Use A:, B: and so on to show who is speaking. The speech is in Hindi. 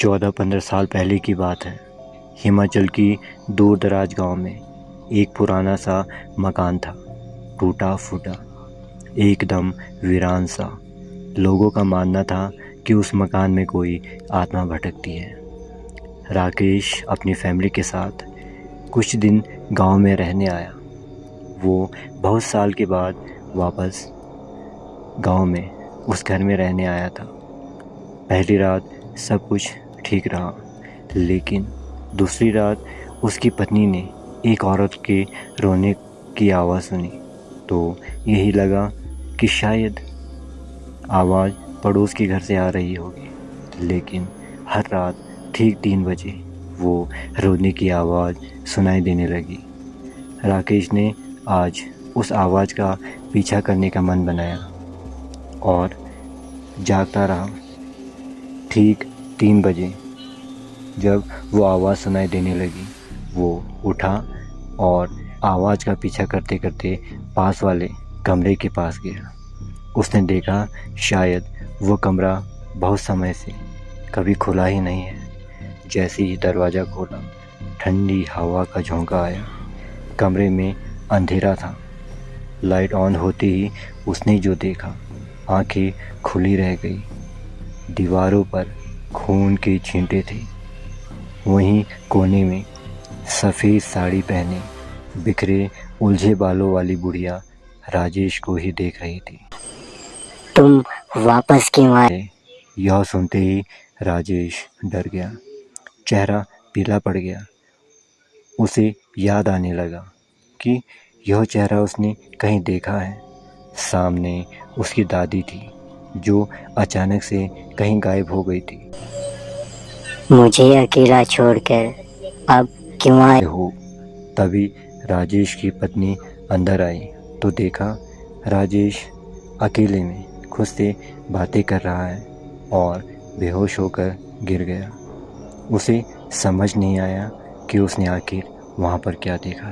A: 14-15 साल पहले की बात है। हिमाचल की दूर दराज गांव में एक पुराना सा मकान था, टूटा फूटा, एकदम वीरान सा। लोगों का मानना था कि उस मकान में कोई आत्मा भटकती है। राकेश अपनी फैमिली के साथ कुछ दिन गांव में रहने आया। वो बहुत साल के बाद वापस गांव में उस घर में रहने आया था। पहली रात सब कुछ ठीक रहा, लेकिन दूसरी रात उसकी पत्नी ने एक औरत के रोने की आवाज़ सुनी तो यही लगा कि शायद आवाज़ पड़ोस के घर से आ रही होगी। लेकिन हर रात ठीक 3 बजे वो रोने की आवाज़ सुनाई देने लगी। राकेश ने आज उस आवाज़ का पीछा करने का मन बनाया और जागता रहा। ठीक 3 बजे जब वो आवाज़ सुनाई देने लगी, वो उठा और आवाज़ का पीछा करते करते पास वाले कमरे के पास गया। उसने देखा शायद वो कमरा बहुत समय से कभी खुला ही नहीं है। जैसे ही दरवाज़ा खोला, ठंडी हवा का झोंका आया। कमरे में अंधेरा था। लाइट ऑन होते ही उसने जो देखा, आंखें खुली रह गई। दीवारों पर खून के छींटे थे। वहीं कोने में सफ़ेद साड़ी पहने बिखरे उलझे बालों वाली बुढ़िया राजेश को ही देख रही थी।
B: तुम वापस क्यों आए?
A: यह सुनते ही राजेश डर गया। चेहरा पीला पड़ गया। उसे याद आने लगा कि यह चेहरा उसने कहीं देखा है। सामने उसकी दादी थी जो अचानक से कहीं गायब हो गई थी।
B: मुझे अकेला छोड़कर अब क्यों आए
A: हो तभी राजेश की पत्नी अंदर आई तो देखा राजेश अकेले में खुद से बातें कर रहा है और बेहोश होकर गिर गया। उसे समझ नहीं आया कि उसने आखिर वहाँ पर क्या देखा।